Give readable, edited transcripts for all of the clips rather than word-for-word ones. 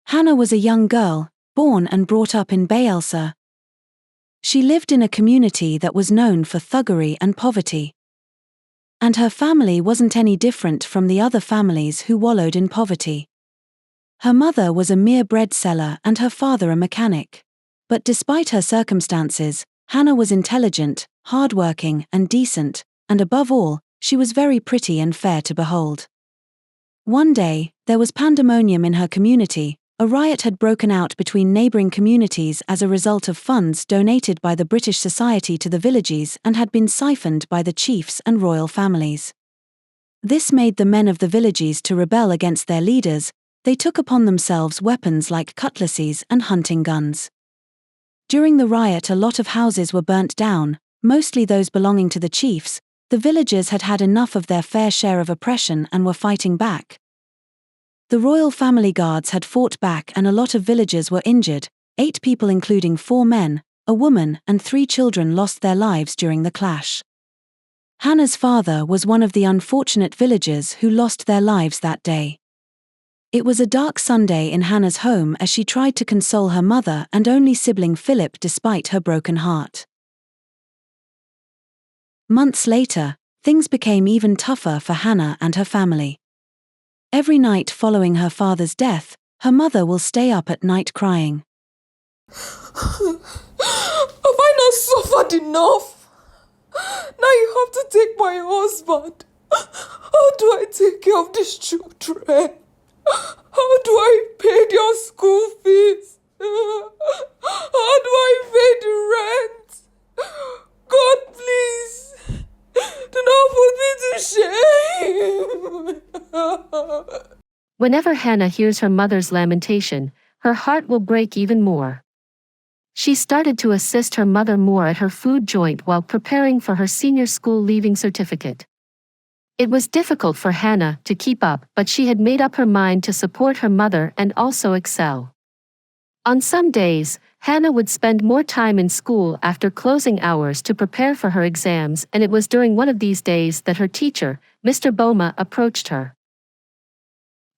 Hannah was a young girl, born and brought up in Bayelsa. She lived in a community that was known for thuggery and poverty. And her family wasn't any different from the other families who wallowed in poverty. Her mother was a mere bread seller and her father a mechanic. But despite her circumstances, Hannah was intelligent, hardworking, and decent, and above all, she was very pretty and fair to behold. One day, there was pandemonium in her community. A riot had broken out between neighboring communities as a result of funds donated by the British Society to the villages and had been siphoned by the chiefs and royal families. This made the men of the villages to rebel against their leaders. They took upon themselves weapons like cutlasses and hunting guns. During the riot, a lot of houses were burnt down, mostly those belonging to the chiefs. The villagers had had enough of their fair share of oppression and were fighting back. The royal family guards had fought back and a lot of villagers were injured. 8 people including 4 men, a woman and 3 children lost their lives during the clash. Hannah's father was one of the unfortunate villagers who lost their lives that day. It was a dark Sunday in Hannah's home as she tried to console her mother and only sibling Philip despite her broken heart. Months later, things became even tougher for Hannah and her family. Every night following her father's death, her mother will stay up at night crying. Have I not suffered enough? Now you have to take my husband. How do I take care of these children? How do I pay their school fees? How do I pay the rent? God, please, do not put me to shame. Whenever Hannah hears her mother's lamentation, her heart will break even more. She started to assist her mother more at her food joint while preparing for her senior school leaving certificate. It was difficult for Hannah to keep up, but she had made up her mind to support her mother and also excel. On some days, Hannah would spend more time in school after closing hours to prepare for her exams, and it was during one of these days that her teacher, Mr. Boma, approached her.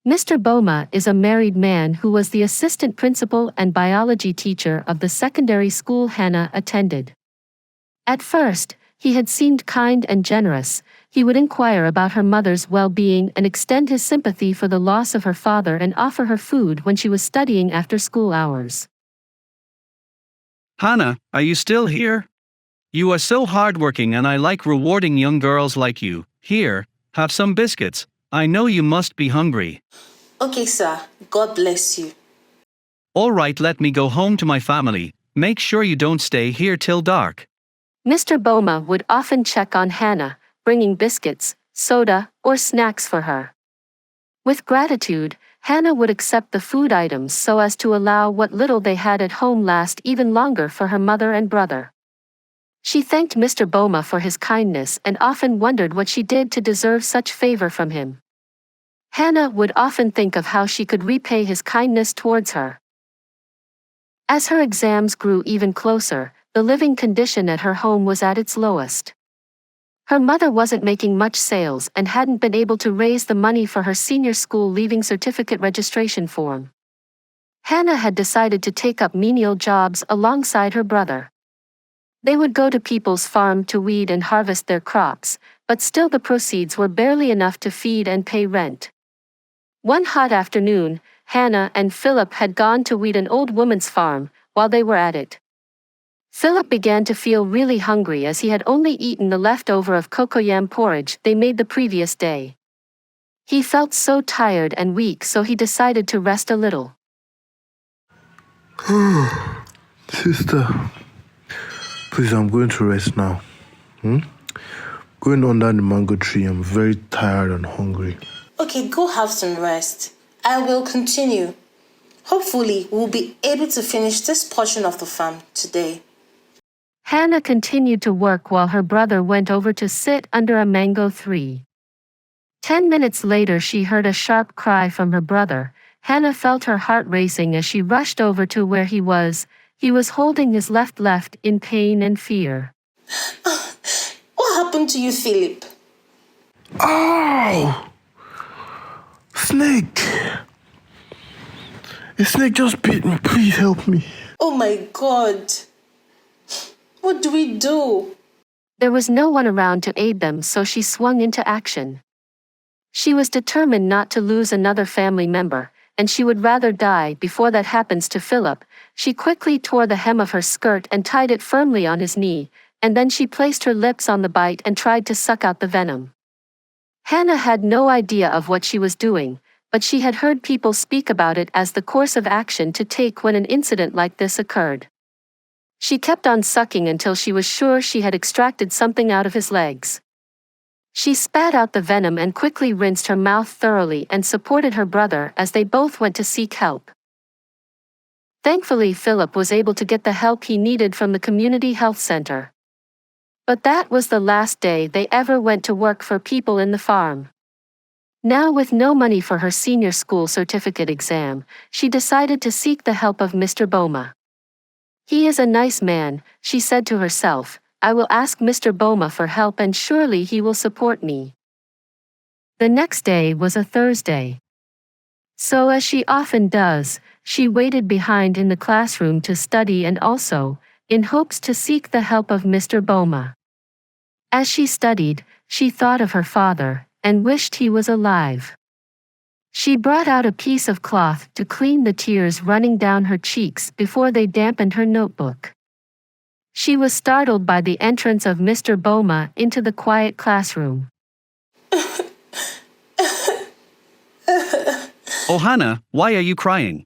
Mr. Boma is a married man who was the assistant principal and biology teacher of the secondary school Hannah attended. At first, he had seemed kind and generous. He would inquire about her mother's well-being and extend his sympathy for the loss of her father and offer her food when she was studying after school hours. Hannah, are you still here? You are so hardworking and I like rewarding young girls like you. Here, have some biscuits. I know you must be hungry. Okay, sir. God bless you. All right, let me go home to my family. Make sure you don't stay here till dark. Mr. Boma would often check on Hannah, bringing biscuits, soda, or snacks for her. With gratitude, Hannah would accept the food items so as to allow what little they had at home last even longer for her mother and brother. She thanked Mr. Boma for his kindness and often wondered what she did to deserve such favor from him. Hannah would often think of how she could repay his kindness towards her. As her exams grew even closer, the living condition at her home was at its lowest. Her mother wasn't making much sales and hadn't been able to raise the money for her senior school leaving certificate registration form. Hannah had decided to take up menial jobs alongside her brother. They would go to people's farm to weed and harvest their crops, but still the proceeds were barely enough to feed and pay rent. One hot afternoon, Hannah and Philip had gone to weed an old woman's farm. While they were at it, Philip began to feel really hungry as he had only eaten the leftover of cocoyam porridge they made the previous day. He felt so tired and weak, so he decided to rest a little. Sister, please, I'm going to rest now. Going under the mango tree, I'm very tired and hungry. Okay, go have some rest. I will continue. Hopefully, we'll be able to finish this portion of the farm today. Hannah continued to work while her brother went over to sit under a mango tree. 10 minutes later, she heard a sharp cry from her brother. Hannah felt her heart racing as she rushed over to where he was. He was holding his left in pain and fear. What happened to you, Philip? Ow! Snake! A snake just bit me. Please help me. Oh my God. What do we do? There was no one around to aid them, so she swung into action. She was determined not to lose another family member, and she would rather die before that happens to Philip. She quickly tore the hem of her skirt and tied it firmly on his knee, and then she placed her lips on the bite and tried to suck out the venom. Hannah had no idea of what she was doing, but she had heard people speak about it as the course of action to take when an incident like this occurred. She kept on sucking until she was sure she had extracted something out of his legs. She spat out the venom and quickly rinsed her mouth thoroughly and supported her brother as they both went to seek help. Thankfully, Philip was able to get the help he needed from the community health center. But that was the last day they ever went to work for people in the farm. Now, with no money for her senior school certificate exam, she decided to seek the help of Mr. Boma. He is a nice man, she said to herself. I will ask Mr. Boma for help and surely he will support me. The next day was a Thursday. So, as she often does, she waited behind in the classroom to study and also, in hopes to seek the help of Mr. Boma. As she studied, she thought of her father and wished he was alive. She brought out a piece of cloth to clean the tears running down her cheeks before they dampened her notebook. She was startled by the entrance of Mr. Boma into the quiet classroom. Oh Hannah, why are you crying?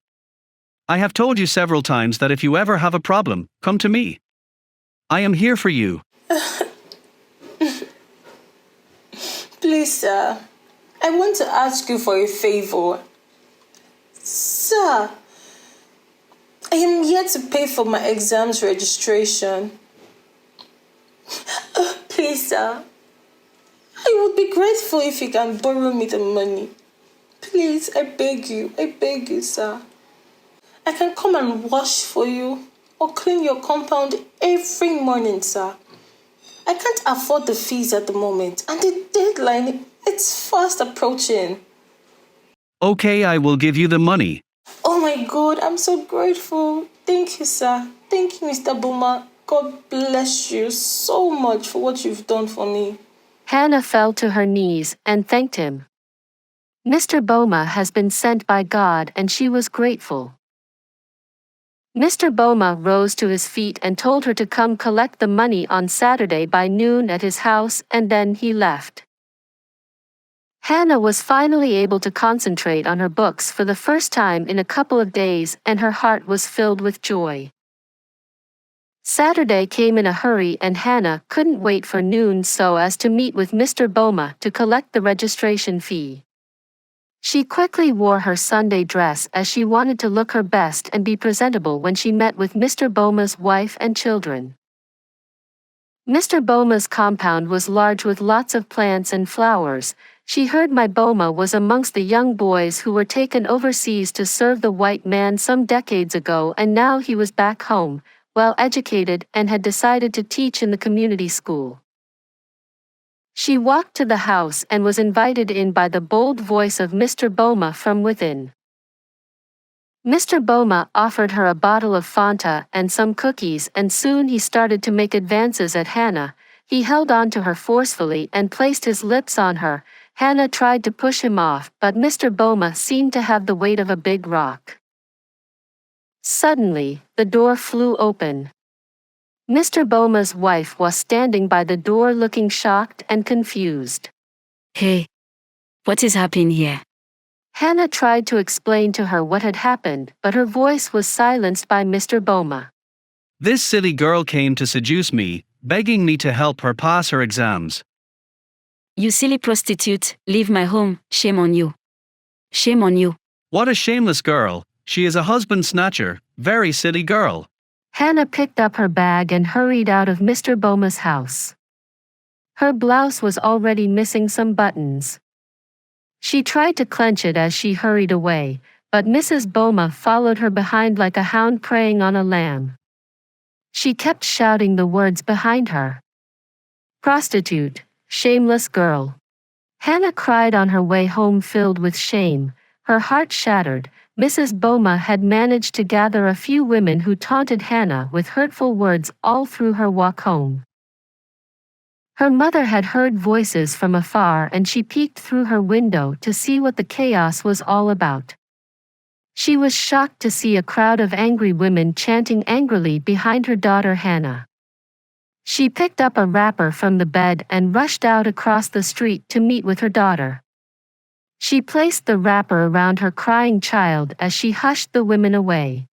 I have told you several times that if you ever have a problem, come to me. I am here for you. Please, sir. I want to ask you for a favor. Sir, I am yet to pay for my exams registration. Please, sir. I would be grateful if you can borrow me the money. Please, I beg you, sir. I can come and wash for you or clean your compound every morning, sir. I can't afford the fees at the moment, and the deadline, it's fast approaching. Okay, I will give you the money. Oh my God, I'm so grateful. Thank you, sir. Thank you, Mr. Boma. God bless you so much for what you've done for me. Hannah fell to her knees and thanked him. Mr. Boma has been sent by God and she was grateful. Mr. Boma rose to his feet and told her to come collect the money on Saturday by noon at his house, and then he left. Hannah was finally able to concentrate on her books for the first time in a couple of days, and her heart was filled with joy. Saturday came in a hurry and Hannah couldn't wait for noon so as to meet with Mr. Boma to collect the registration fee. She quickly wore her Sunday dress as she wanted to look her best and be presentable when she met with Mr. Boma's wife and children. Mr. Boma's compound was large with lots of plants and flowers. She heard my Boma was amongst the young boys who were taken overseas to serve the white man some decades ago, and now he was back home, well educated, and had decided to teach in the community school. She walked to the house and was invited in by the bold voice of Mr. Boma from within. Mr. Boma offered her a bottle of Fanta and some cookies, and soon he started to make advances at Hannah. He held on to her forcefully and placed his lips on her. Hannah tried to push him off, but Mr. Boma seemed to have the weight of a big rock. Suddenly, the door flew open. Mr. Boma's wife was standing by the door looking shocked and confused. Hey, what is happening here? Hannah tried to explain to her what had happened, but her voice was silenced by Mr. Boma. This silly girl came to seduce me, begging me to help her pass her exams. You silly prostitute, leave my home, shame on you. Shame on you. What a shameless girl, she is a husband snatcher, very silly girl. Hannah picked up her bag and hurried out of Mr. Boma's house. Her blouse was already missing some buttons. She tried to clench it as she hurried away, but Mrs. Boma followed her behind like a hound preying on a lamb. She kept shouting the words behind her. Prostitute, shameless girl. Hannah cried on her way home filled with shame, her heart shattered, Mrs. Boma had managed to gather a few women who taunted Hannah with hurtful words all through her walk home. Her mother had heard voices from afar and she peeked through her window to see what the chaos was all about. She was shocked to see a crowd of angry women chanting angrily behind her daughter Hannah. She picked up a wrapper from the bed and rushed out across the street to meet with her daughter. She placed the wrapper around her crying child as she hushed the women away.